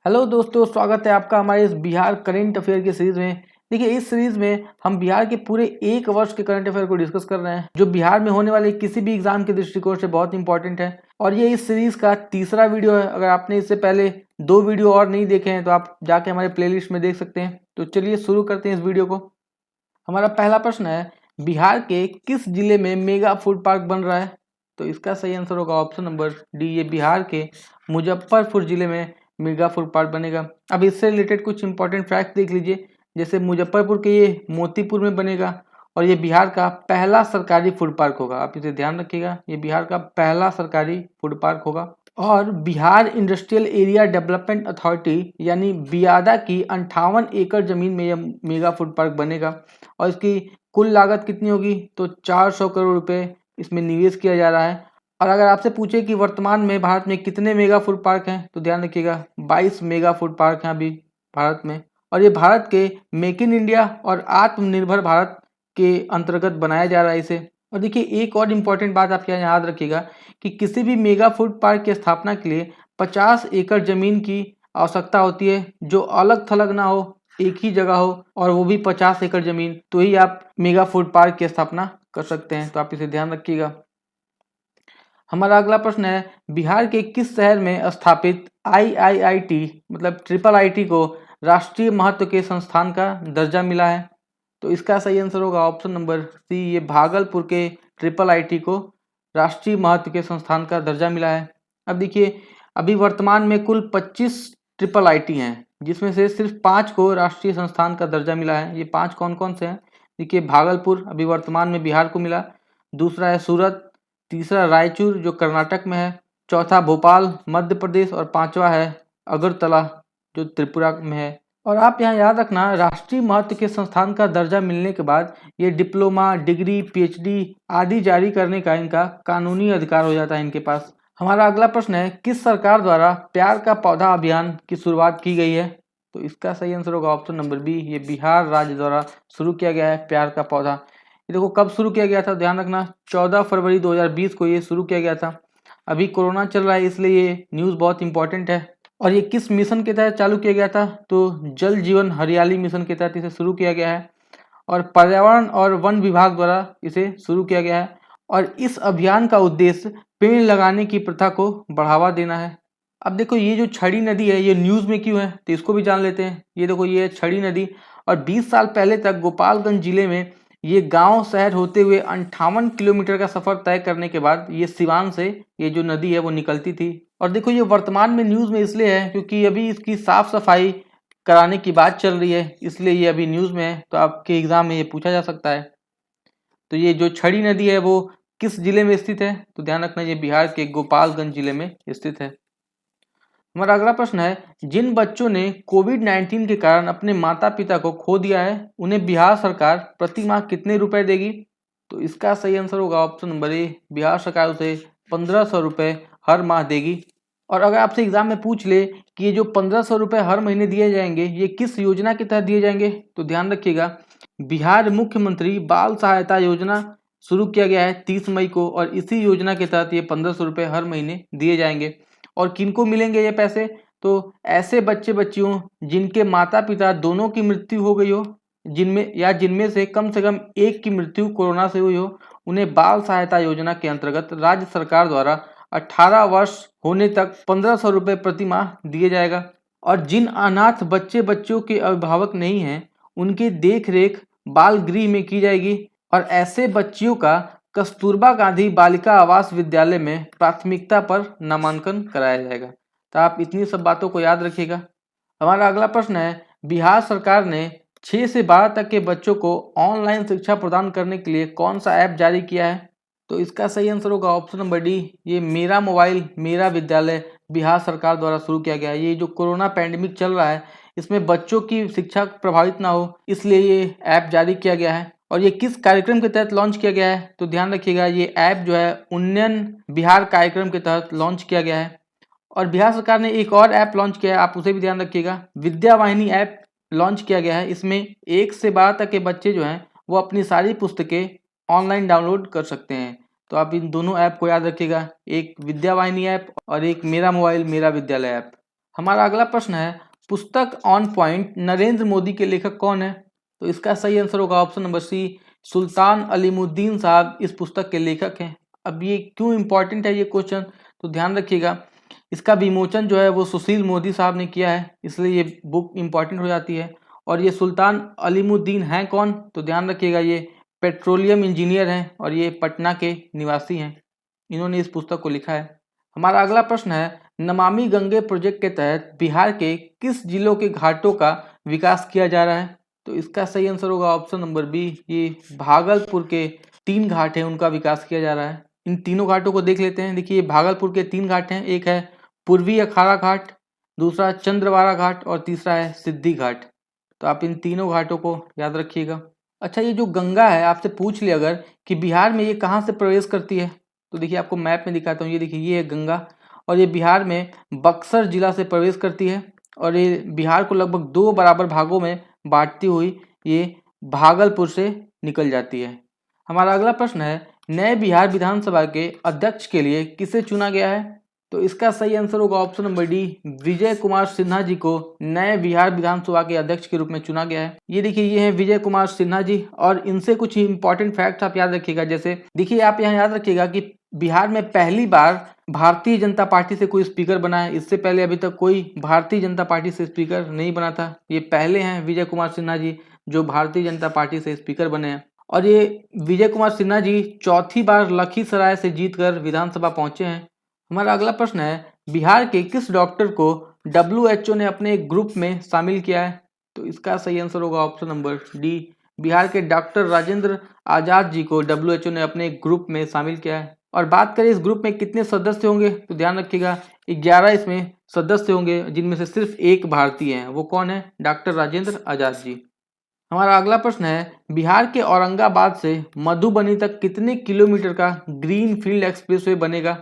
Hello दोस्तों, स्वागत है आपका हमारे इस बिहार करंट अफेयर की सीरीज में। देखिए, इस सीरीज में हम बिहार के पूरे एक वर्ष के करंट अफेयर को डिस्कस कर रहे हैं, जो बिहार में होने वाले किसी भी एग्जाम के दृष्टिकोण से बहुत इंपॉर्टेंट है। और ये इस सीरीज का तीसरा वीडियो है। अगर आपने इससे पहले 2 वीडियो और नहीं देखे हैं तो आप जाके हमारे प्लेलिस्ट में देख सकते हैं। तो चलिए शुरू करते हैं इस वीडियो को। हमारा पहला प्रश्न है, बिहार के किस जिले में मेगा फूड पार्क बन रहा है? तो इसका सही आंसर होगा ऑप्शन नंबर डी, ये बिहार के मुजफ्फरपुर जिले में मेगा फूड पार्क बनेगा। अब इससे रिलेटेड कुछ इंपॉर्टेंट फैक्ट देख लीजिए। जैसे मुजफ्फरपुर के ये मोतीपुर में बनेगा और ये बिहार का पहला सरकारी फूड पार्क होगा। आप इसे ध्यान रखिएगा, ये बिहार का पहला सरकारी फूड पार्क होगा। और Bihar industrial area development authority यानी बियाडा की 58 एकड़ जमीन में यह मेगा फूड पार्क बनेगा। और इसकी कुल लागत कितनी होगी? तो 400 करोड़ रुपए इसमें निवेश किया जा रहा है। और अगर आपसे पूछे कि वर्तमान में भारत में कितने मेगा फूड पार्क हैं, तो ध्यान रखिएगा 22 मेगा फूड पार्क हैं अभी भारत में। और ये भारत के मेक इन इंडिया और आत्मनिर्भर भारत के अंतर्गत बनाया जा रहा है इसे। और देखिए, एक और इम्पॉर्टेंट बात आप यहाँ याद रखिएगा कि किसी भी मेगा फूड पार्क की स्थापना के लिए 50 एकड़ जमीन की आवश्यकता होती है, जो अलग थलग ना हो, एक ही जगह हो, और वो भी 50 एकड़ जमीन, तो ही आप मेगा फूड पार्क की स्थापना कर सकते हैं। तो आप इसे ध्यान रखिएगा। हमारा अगला प्रश्न है, बिहार के किस शहर में स्थापित IIIT मतलब IIIT को राष्ट्रीय महत्व के संस्थान का दर्जा मिला है? तो इसका सही आंसर होगा ऑप्शन नंबर सी, ये भागलपुर के IIIT को राष्ट्रीय महत्व के संस्थान का दर्जा मिला है। अब देखिए, अभी वर्तमान में कुल 25 IIIT हैं, जिसमें से सिर्फ 5 को राष्ट्रीय संस्थान का दर्जा मिला है। ये 5 कौन कौन से हैं? देखिए, भागलपुर अभी वर्तमान में बिहार को मिला, दूसरा है सूरत, तीसरा रायचूर जो कर्नाटक में है, चौथा भोपाल मध्य प्रदेश, और पांचवा है अगरतला जो त्रिपुरा में है। और आप यहाँ याद रखना, राष्ट्रीय महत्व के संस्थान का दर्जा मिलने के बाद ये डिप्लोमा, डिग्री, PhD आदि जारी करने का इनका कानूनी अधिकार हो जाता है इनके पास। हमारा अगला प्रश्न है, किस सरकार द्वारा प्यार का पौधा अभियान की शुरुआत की गई है? तो इसका सही आंसर होगा ऑप्शन नंबर बी, ये बिहार राज्य द्वारा शुरू किया गया है प्यार का पौधा। ये देखो कब शुरू किया गया था, ध्यान रखना 14 फरवरी 2020 को ये शुरू किया गया था। अभी कोरोना चल रहा है, इसलिए ये न्यूज़ बहुत इंपॉर्टेंट है। और ये किस मिशन के तहत चालू किया गया था? तो जल जीवन हरियाली मिशन के तहत इसे शुरू किया गया है और पर्यावरण और वन विभाग द्वारा इसे शुरू किया गया है। और इस अभियान का उद्देश्य पेड़ लगाने की प्रथा को बढ़ावा देना है। अब देखो, ये जो छड़ी नदी है ये न्यूज़ में क्यों है, तो इसको भी जान लेते हैं। ये देखो, ये है छड़ी नदी, और 20 साल पहले तक गोपालगंज जिले में ये गांव शहर होते हुए 58 किलोमीटर का सफर तय करने के बाद ये सिवान से ये जो नदी है वो निकलती थी। और देखो, ये वर्तमान में न्यूज़ में इसलिए है क्योंकि अभी इसकी साफ सफाई कराने की बात चल रही है, इसलिए ये अभी न्यूज़ में है। तो आपके एग्जाम में ये पूछा जा सकता है। तो ये जो छड़ी नदी है वो किस जिले में स्थित है? तो ध्यान रखना, ये बिहार के गोपालगंज जिले में स्थित है। हमारा अगला प्रश्न है, जिन बच्चों ने कोविड-19 के कारण अपने माता पिता को खो दिया है, उन्हें बिहार सरकार प्रति माह कितने रुपए देगी? तो इसका सही आंसर होगा ऑप्शन नंबर ए, बिहार सरकार उसे 1500 रुपये हर माह देगी। और अगर आपसे एग्जाम में पूछ ले कि ये जो 1500 रुपये हर महीने दिए जाएंगे, ये किस योजना के तहत दिए जाएंगे, तो ध्यान रखिएगा, बिहार मुख्यमंत्री बाल सहायता योजना शुरू किया गया है 30 मई को, और इसी योजना के तहत ये 1500 रुपये हर महीने दिए जाएंगे। और किनको मिलेंगे ये पैसे? तो ऐसे बच्चे बच्चियों जिनके माता पिता दोनों की मृत्यु हो गई हो, जिनमें से कम एक की मृत्यु कोरोना से हुई हो, उन्हें बाल सहायता योजना के अंतर्गत राज्य सरकार द्वारा 18 वर्ष होने तक 1500 रुपये प्रति माह दिए जाएगा। और जिन अनाथ बच्चे बच्चियों के अभिभावक नहीं हैं, उनकी देख रेख बाल गृह में की जाएगी। और ऐसे बच्चियों का कस्तूरबा गांधी बालिका आवास विद्यालय में प्राथमिकता पर नामांकन कराया जाएगा। तो आप इतनी सब बातों को याद रखिएगा। हमारा अगला प्रश्न है, बिहार सरकार ने 6 से 12 तक के बच्चों को ऑनलाइन शिक्षा प्रदान करने के लिए कौन सा ऐप जारी किया है? तो इसका सही आंसर होगा ऑप्शन नंबर डी, ये मेरा मोबाइल मेरा विद्यालय बिहार सरकार द्वारा शुरू किया गया है। ये जो कोरोना पैंडेमिक चल रहा है, इसमें बच्चों की शिक्षा प्रभावित ना हो, इसलिए ये ऐप जारी किया गया है। और ये किस कार्यक्रम के तहत लॉन्च किया गया है? तो ध्यान रखिएगा, ये ऐप जो है उन्नयन बिहार कार्यक्रम के तहत लॉन्च किया गया है। और बिहार सरकार ने एक और ऐप लॉन्च किया है, आप उसे भी ध्यान रखिएगा, विद्या वाहिनी ऐप लॉन्च किया गया है। इसमें 1 से 12 तक के बच्चे जो हैं वो अपनी सारी पुस्तकें ऑनलाइन डाउनलोड कर सकते हैं। तो आप इन दोनों ऐप को याद रखिएगा, एक विद्या वाहिनी ऐप और एक मेरा मोबाइल मेरा विद्यालय ऐप। हमारा अगला प्रश्न है, पुस्तक ऑन पॉइंट नरेंद्र मोदी के लेखक कौन है? तो इसका सही आंसर होगा ऑप्शन नंबर सी, सुल्तान अलीमुद्दीन साहब इस पुस्तक के लेखक हैं। अब ये क्यों इंपॉर्टेंट है ये क्वेश्चन, तो ध्यान रखिएगा, इसका विमोचन जो है वो सुशील मोदी साहब ने किया है, इसलिए ये बुक इंपॉर्टेंट हो जाती है। और ये सुल्तान अलीमुद्दीन हैं कौन, तो ध्यान रखिएगा, ये पेट्रोलियम इंजीनियर हैं और ये पटना के निवासी हैं, इन्होंने इस पुस्तक को लिखा है। हमारा अगला प्रश्न है, नमामि गंगे प्रोजेक्ट के तहत बिहार के किस जिलों के घाटों का विकास किया जा रहा है? तो इसका सही आंसर होगा ऑप्शन नंबर बी, ये भागलपुर के 3 घाट हैं उनका विकास किया जा रहा है। इन तीनों घाटों को देख लेते हैं। देखिए भागलपुर के 3 घाट हैं, एक है पूर्वी अखाड़ा घाट, दूसरा चंद्रवाड़ा घाट और तीसरा है सिद्धि घाट। तो आप इन तीनों घाटों को याद रखिएगा। अच्छा, ये जो गंगा है आपसे पूछ लिया अगर कि बिहार में ये कहाँ से प्रवेश करती है, तो देखिए आपको मैप में दिखाता हूँ। ये देखिए ये है गंगा और ये बिहार में बक्सर जिला से प्रवेश करती है और ये बिहार को लगभग 2 बराबर भागों में बांटती हुई ये भागलपुर से निकल जाती है। हमारा अगला प्रश्न है, नए बिहार विधानसभा के अध्यक्ष के लिए किसे चुना गया है? तो इसका सही आंसर होगा option number D, Vijay Kumar Sinha ji को नए बिहार विधानसभा के अध्यक्ष के रूप में चुना गया है। ये देखिए ये हैं विजय कुमार सिन्हा जी और इनसे कुछ इंपॉर्टेंट फैक्ट्स आप याद रखिएगा। जैसे देखिए आप यहाँ याद रखिएगा कि बिहार में पहली बार भारतीय जनता पार्टी से कोई स्पीकर बना है, इससे पहले अभी तक कोई भारतीय जनता पार्टी से स्पीकर नहीं बना था। ये पहले हैं विजय कुमार सिन्हा जी जो भारतीय जनता पार्टी से स्पीकर बने हैं। और ये विजय कुमार सिन्हा जी चौथी बार लखीसराय से जीतकर विधानसभा पहुंचे हैं। हमारा अगला प्रश्न है, बिहार के किस डॉक्टर को WHO ने अपने एक ग्रुप में शामिल किया है? तो इसका सही आंसर होगा ऑप्शन नंबर डी, बिहार के डॉक्टर राजेंद्र आजाद जी को WHO ने अपने एक ग्रुप में शामिल किया है। और बात करें इस ग्रुप में कितने सदस्य होंगे, तो ध्यान रखिएगा 11 इसमें सदस्य होंगे, जिनमें से सिर्फ एक भारतीय हैं। वो कौन है? डॉक्टर राजेंद्र आजाद जी। हमारा अगला प्रश्न है, बिहार के औरंगाबाद से मधुबनी तक कितने किलोमीटर का ग्रीन फील्ड एक्सप्रेसवे बनेगा?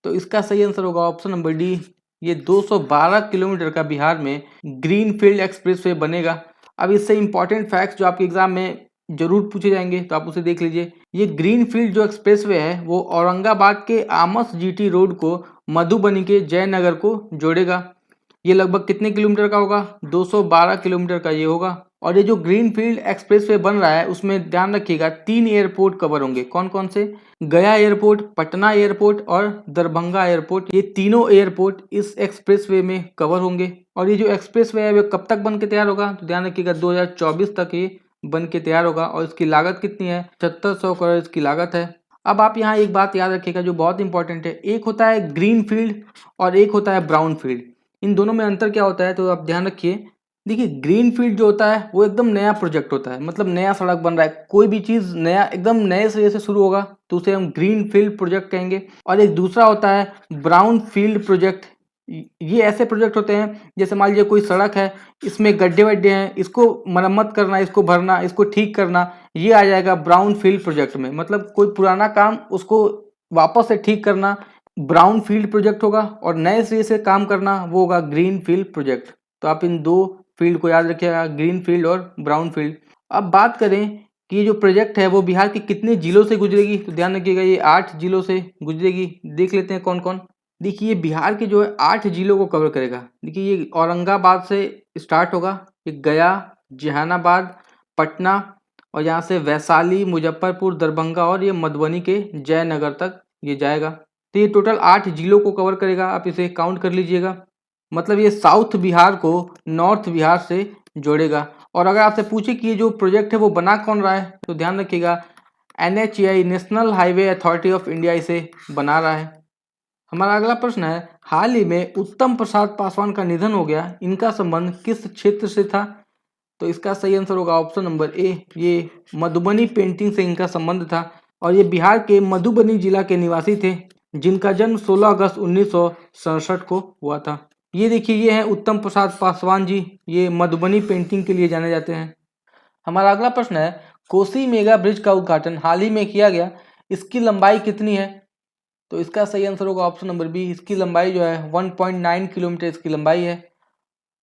तो इसका सही आंसर होगा ऑप्शन नंबर डी, ये 212 किलोमीटर का बिहार में ग्रीन फील्ड एक्सप्रेसवे बनेगा। अब इससे इंपॉर्टेंट फैक्ट्स जो आपके एग्जाम में जरूर पूछे जाएंगे तो आप उसे देख लीजिए। ये ग्रीन फील्ड जो एक्सप्रेसवे है वो औरंगाबाद के आमस GT रोड को मधुबनी के जयनगर को जोड़ेगा। ये लगभग कितने किलोमीटर का होगा? 212 किलोमीटर का ये होगा। और ये जो ग्रीन फील्ड एक्सप्रेसवे बन रहा है उसमें ध्यान रखिएगा 3 एयरपोर्ट कवर होंगे। कौन कौन से? गया एयरपोर्ट, पटना एयरपोर्ट और दरभंगा एयरपोर्ट। ये तीनों एयरपोर्ट इस एक्सप्रेसवे में कवर होंगे। और ये जो एक्सप्रेसवे है वो कब तक बन के तैयार होगा? तो ध्यान रखिएगा 2024 तक ये बन के तैयार होगा। और इसकी लागत कितनी है? 7600 करोड़ इसकी लागत है। अब आप यहाँ एक बात याद रखिएगा जो बहुत इंपॉर्टेंट है, एक होता है ग्रीन फील्ड और एक होता है ब्राउन फील्ड। इन दोनों में अंतर क्या होता है तो आप ध्यान रखिए। देखिए ग्रीन फील्ड जो होता है वो एकदम नया प्रोजेक्ट होता है, मतलब नया सड़क बन रहा है, कोई भी चीज़ नया एकदम नए सिरे से शुरू होगा तो उसे हम ग्रीन फील्ड प्रोजेक्ट कहेंगे। और एक दूसरा होता है ब्राउन फील्ड प्रोजेक्ट। ये ऐसे प्रोजेक्ट होते हैं जैसे मान लीजिए कोई सड़क है, इसमें गड्ढे वड्ढे हैं, इसको मरम्मत करना, इसको भरना, इसको ठीक करना, ये आ जाएगा ब्राउन फील्ड प्रोजेक्ट में। मतलब कोई पुराना काम उसको वापस से ठीक करना ब्राउन फील्ड प्रोजेक्ट होगा और नए सिरे से काम करना वो होगा ग्रीन फील्ड प्रोजेक्ट। तो आप इन दो फील्ड को याद रखिएगा, ग्रीन फील्ड और ब्राउन फील्ड। अब बात करें कि ये जो प्रोजेक्ट है वो बिहार के कितने जिलों से गुजरेगी, तो ध्यान रखिएगा ये 8 जिलों से गुजरेगी। देख लेते हैं कौन कौन। देखिए बिहार के जो है 8 जिलों को कवर करेगा। देखिए ये औरंगाबाद से स्टार्ट होगा, ये गया, जहानाबाद, पटना और यहाँ से वैशाली, मुजफ्फरपुर, दरभंगा और ये मधुबनी के जयनगर तक ये जाएगा। तो ये टोटल 8 जिलों को कवर करेगा, आप इसे काउंट कर लीजिएगा। मतलब ये साउथ बिहार को नॉर्थ बिहार से जोड़ेगा। और अगर आपसे पूछे कि ये जो प्रोजेक्ट है वो बना कौन रहा है तो ध्यान रखिएगा NHAI national highway authority of India इसे बना रहा है। हमारा अगला प्रश्न है, हाल ही में उत्तम प्रसाद पासवान का निधन हो गया, इनका संबंध किस क्षेत्र से था? तो इसका सही आंसर होगा ऑप्शन नंबर ए, ये मधुबनी पेंटिंग से इनका संबंध था। और ये बिहार के मधुबनी जिला के निवासी थे जिनका जन्म 16 अगस्त 1967 को हुआ था। ये देखिए ये हैं उत्तम प्रसाद पासवान जी, ये मधुबनी पेंटिंग के लिए जाने जाते हैं। हमारा अगला प्रश्न है, कोसी मेगा ब्रिज का उद्घाटन हाल ही में किया गया, इसकी लंबाई कितनी है? तो इसका सही आंसर होगा ऑप्शन नंबर बी, इसकी लंबाई जो है 1.9 किलोमीटर इसकी लंबाई है।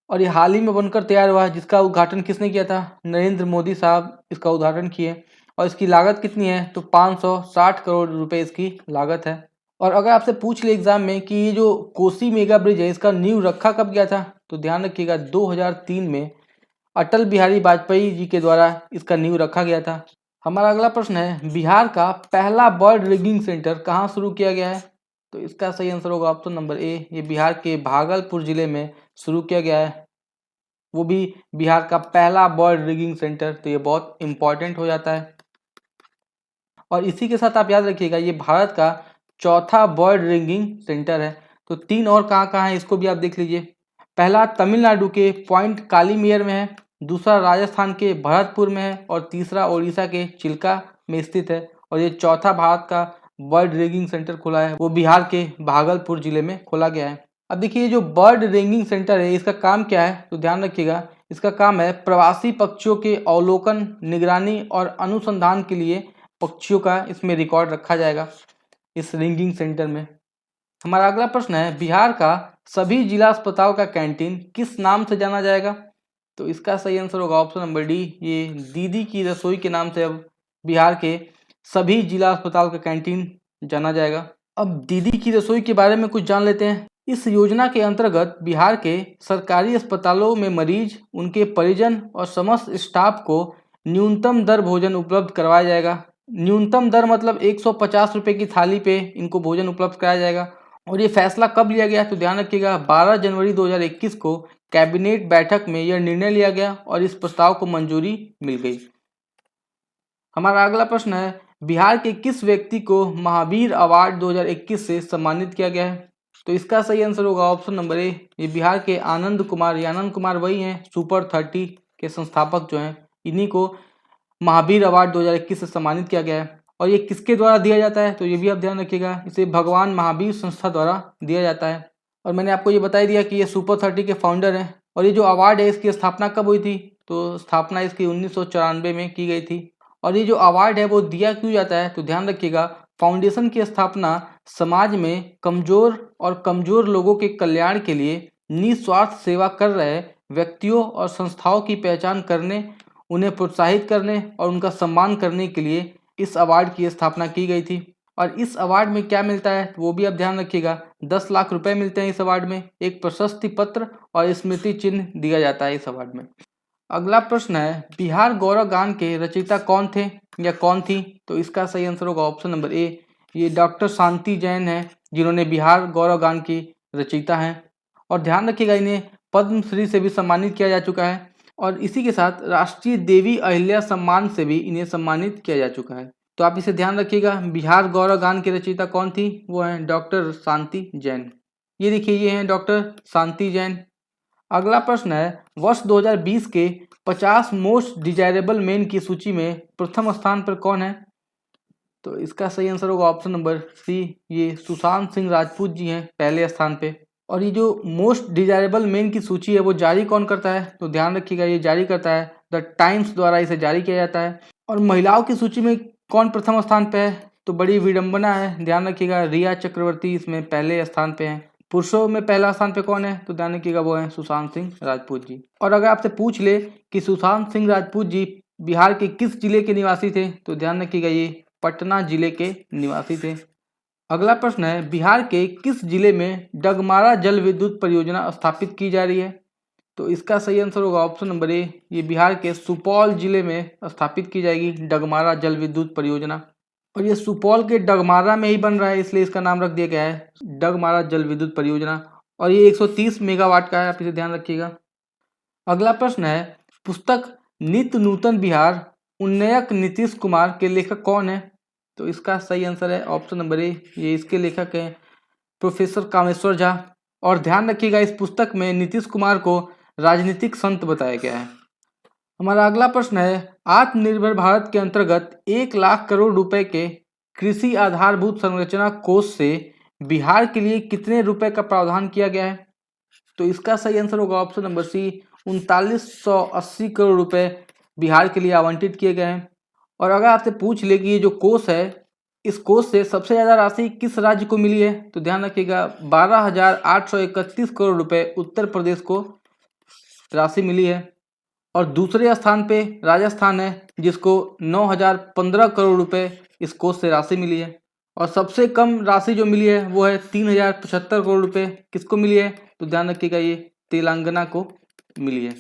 और ये हाल ही में बनकर तैयार हुआ है, जिसका उद्घाटन किसने किया था? नरेंद्र मोदी साहब इसका उद्घाटन किए। और इसकी लागत कितनी है? तो 560 करोड़ रुपए इसकी लागत है। और अगर आपसे पूछ ले एग्जाम में कि ये जो कोसी मेगा ब्रिज है इसका नींव रखा कब गया था, तो ध्यान रखिएगा 2003 में अटल बिहारी वाजपेयी जी के द्वारा इसका नींव रखा गया था। हमारा अगला प्रश्न है, बिहार का पहला बर्ड रिगिंग सेंटर कहाँ शुरू किया गया है, तो इसका सही आंसर होगा ऑप्शन नंबर ए, ये बिहार के भागलपुर जिले में शुरू किया गया है, वो भी बिहार का पहला बर्ड रिगिंग सेंटर। तो ये बहुत इंपॉर्टेंट हो जाता है। और इसी के साथ आप याद रखिएगा ये भारत का चौथा बर्ड रिगिंग सेंटर है। तो 3 और कहाँ है इसको भी आप देख लीजिए। पहला तमिलनाडु के पॉइंट कालीमेयर में है, दूसरा राजस्थान के भरतपुर में है और तीसरा उड़ीसा के चिल्का में स्थित है। और ये चौथा भारत का बर्ड रिगिंग सेंटर खुला है वो बिहार के भागलपुर जिले में खोला गया है। अब देखिए जो बर्ड रिगिंग सेंटर है इसका काम क्या है, तो ध्यान रखिएगा इसका काम है प्रवासी पक्षियों के अवलोकन, निगरानी और अनुसंधान के लिए पक्षियों का इसमें रिकॉर्ड रखा जाएगा इस रिंगिंग सेंटर में। हमारा अगला प्रश्न है, बिहार का सभी जिला अस्पताल का कैंटीन किस नाम से जाना जाएगा, तो इसका सही आंसर होगा ऑप्शन नंबर डी, ये दीदी की रसोई के नाम से अब बिहार के सभी जिला अस्पताल का कैंटीन जाना जाएगा। अब दीदी की रसोई के बारे में कुछ जान लेते हैं। इस योजना के अंतर्गत बिहार के सरकारी अस्पतालों में मरीज, उनके परिजन और समस्त स्टाफ को न्यूनतम दर भोजन उपलब्ध करवाया जाएगा। न्यूनतम दर मतलब 150 रुपये की थाली पे इनको भोजन उपलब्ध कराया जाएगा। और ये फैसला कब लिया गया, तो ध्यान रखिएगा 12 जनवरी 2021 को कैबिनेट बैठक में यह निर्णय लिया गया और इस प्रस्ताव को मंजूरी मिल गई। हमारा अगला प्रश्न है, बिहार के किस व्यक्ति को महावीर अवार्ड 2021 से सम्मानित किया गया है, तो इसका सही आंसर होगा ऑप्शन नंबर ए, ये बिहार के आनंद कुमार। ये आनंद कुमार वही हैं सुपर 30 के संस्थापक जो हैं, इन्हीं को महावीर अवार्ड 2021 से सम्मानित किया गया है। और ये किसके द्वारा दिया जाता है, तो ये भी आप ध्यान रखिएगा, इसे भगवान महावीर संस्था द्वारा दिया जाता है। और मैंने आपको ये बता दिया कि ये सुपर 30 के फाउंडर हैं। और ये जो अवार्ड है इसकी स्थापना कब हुई थी, तो स्थापना इसकी 1994 में की गई थी। और ये जो अवार्ड है वो दिया क्यों जाता है, तो ध्यान रखिएगा फाउंडेशन की स्थापना समाज में कमजोर लोगों के कल्याण के लिए निस्वार्थ सेवा कर रहे व्यक्तियों और संस्थाओं की पहचान करने, उन्हें प्रोत्साहित करने और उनका सम्मान करने के लिए इस अवार्ड की स्थापना की गई थी। और इस अवार्ड में क्या मिलता है वो भी आप ध्यान रखिएगा, 10 लाख रुपए मिलते हैं इस अवार्ड में, एक प्रशस्ति पत्र और स्मृति चिन्ह दिया जाता है इस अवार्ड में। अगला प्रश्न है, बिहार गौरव गान के रचयिता कौन थे या कौन थी, तो इसका सही आंसर होगा ऑप्शन नंबर ए, ये डॉक्टर शांति जैन है जिन्होंने बिहार गौरव गान की रचयिता हैं। और ध्यान रखिएगा इन्हें पद्मश्री से भी सम्मानित किया जा चुका है और इसी के साथ राष्ट्रीय देवी अहिल्या सम्मान से भी इन्हें सम्मानित किया जा चुका है। तो आप इसे ध्यान रखिएगा, बिहार गौरव गान की रचयिता कौन थी, वो हैं डॉक्टर शांति जैन। ये देखिए ये हैं डॉक्टर शांति जैन। अगला प्रश्न है, वर्ष 2020 के 50 मोस्ट डिजायरेबल मेन की सूची में प्रथम स्थान पर कौन है, तो इसका सही आंसर होगा ऑप्शन नंबर सी, ये सुशांत सिंह राजपूत जी हैं पहले स्थान पे। और ये जो मोस्ट डिजायरेबल मेन की सूची है वो जारी कौन करता है, तो ध्यान रखिएगा ये जारी करता है द टाइम्स द्वारा इसे जारी किया जाता है। और महिलाओं की सूची में कौन प्रथम स्थान पे है, तो बड़ी विडंबना है, ध्यान रखिएगा रिया चक्रवर्ती इसमें पहले स्थान पे हैं। पुरुषों में पहला स्थान पे कौन है, तो ध्यान रखिएगा वो है सुशांत सिंह राजपूत जी। और अगर आपसे पूछ ले कि सुशांत सिंह राजपूत जी बिहार के किस जिले के निवासी थे, तो ध्यान रखिएगा ये पटना जिले के निवासी थे। अगला प्रश्न है, बिहार के किस जिले में डगमारा जल विद्युत परियोजना स्थापित की जा रही है, तो इसका सही आंसर होगा ऑप्शन नंबर ए, ये बिहार के सुपौल जिले में स्थापित की जाएगी डगमारा जल विद्युत परियोजना। और ये सुपौल के डगमारा में ही बन रहा है इसलिए इसका नाम रख दिया गया है डगमारा जल विद्युत परियोजना। और ये 130 मेगावाट का है, आप इसे ध्यान रखिएगा। अगला प्रश्न है, पुस्तक नित्य नूतन बिहार उन्नयक नीतीश कुमार के लेखक कौन है, तो इसका सही आंसर है ऑप्शन नंबर ए, ये इसके लेखक हैं प्रोफेसर कामेश्वर झा। और ध्यान रखिएगा इस पुस्तक में नीतीश कुमार को राजनीतिक संत बताया गया है। हमारा अगला प्रश्न है, आत्मनिर्भर भारत के अंतर्गत 1 लाख करोड़ रुपए के कृषि आधारभूत संरचना कोष से बिहार के लिए कितने रुपए का प्रावधान किया गया है, तो इसका सही आंसर होगा ऑप्शन नंबर सी, 3980 करोड़ रुपए बिहार के लिए आवंटित किए गए हैं। और अगर आपसे पूछ ले कि ये जो कोष है इस कोष से सबसे ज़्यादा राशि किस राज्य को मिली है, तो ध्यान रखिएगा 12,831 करोड़ रुपए उत्तर प्रदेश को राशि मिली है। और दूसरे स्थान पे राजस्थान है जिसको 9,015 करोड़ रुपए इस कोष से राशि मिली है। और सबसे कम राशि जो मिली है वो है 3075 करोड़ रुपए। किसको मिली है? तो ध्यान रखिएगा, ये तेलंगाना को मिली है।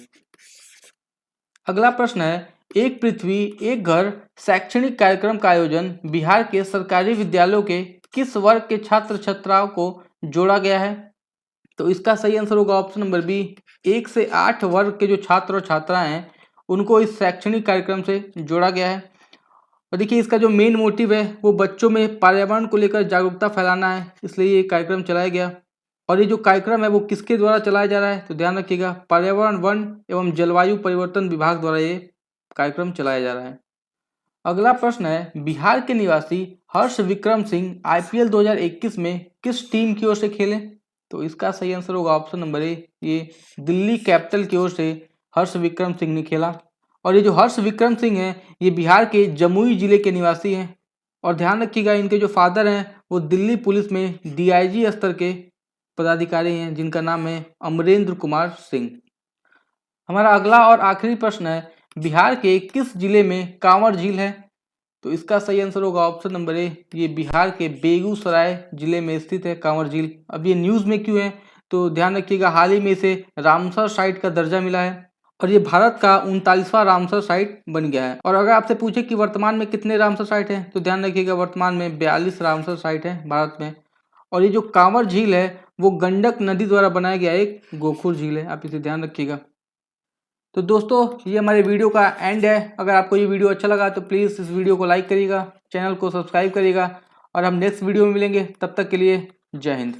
अगला प्रश्न है, एक पृथ्वी एक घर शैक्षणिक कार्यक्रम का आयोजन बिहार के सरकारी विद्यालयों के किस वर्ग के छात्र छात्राओं को जोड़ा गया है? तो इसका सही आंसर होगा ऑप्शन नंबर बी, 1 से 8 वर्ग के जो छात्र और छात्राएं हैं उनको इस शैक्षणिक कार्यक्रम से जोड़ा गया है। और देखिए, इसका जो मेन मोटिव है वो बच्चों में पर्यावरण को लेकर जागरूकता फैलाना है, इसलिए ये कार्यक्रम चलाया गया। और ये जो कार्यक्रम है वो किसके द्वारा चलाया जा रहा है? तो ध्यान रखिएगा, पर्यावरण वन एवं जलवायु परिवर्तन विभाग द्वारा ये कार्यक्रम चलाया जा रहा है। अगला प्रश्न है, बिहार के निवासी हर्ष विक्रम सिंह आईपीएल 2021 में किस टीम की ओर से खेले? तो इसका सही आंसर होगा ऑप्शन नंबर ए, ये दिल्ली कैपिटल की ओर से हर्ष विक्रम सिंह ने खेला। और ये जो हर्ष विक्रम सिंह हैं ये बिहार के जमुई जिले के निवासी हैं। और ध्यान रखिएगा, इनके जो फादर हैं वो दिल्ली पुलिस में डीआईजी स्तर के पदाधिकारी हैं, जिनका नाम है अमरेंद्र कुमार सिंह। हमारा अगला और आखिरी प्रश्न है, बिहार के किस जिले में कांवर झील है? तो इसका सही आंसर होगा ऑप्शन नंबर ए, ये बिहार के बेगूसराय जिले में स्थित है कांवर झील। अब ये न्यूज़ में क्यों है? तो ध्यान रखिएगा, हाल ही में इसे रामसर साइट का दर्जा मिला है और ये भारत का 39वां रामसर साइट बन गया है। और अगर आपसे पूछे कि वर्तमान में कितने रामसर साइट हैं, तो ध्यान रखिएगा वर्तमान में 42 रामसर साइट है भारत में। और ये जो कांवर झील है वो गंडक नदी द्वारा बनाया गया एक गोखुर झील है, आप इसे ध्यान रखिएगा। तो दोस्तों, ये हमारे वीडियो का एंड है। अगर आपको ये वीडियो अच्छा लगा तो प्लीज़ इस वीडियो को लाइक करिएगा, चैनल को सब्सक्राइब करिएगा और हम नेक्स्ट वीडियो में मिलेंगे। तब तक के लिए जय हिंद।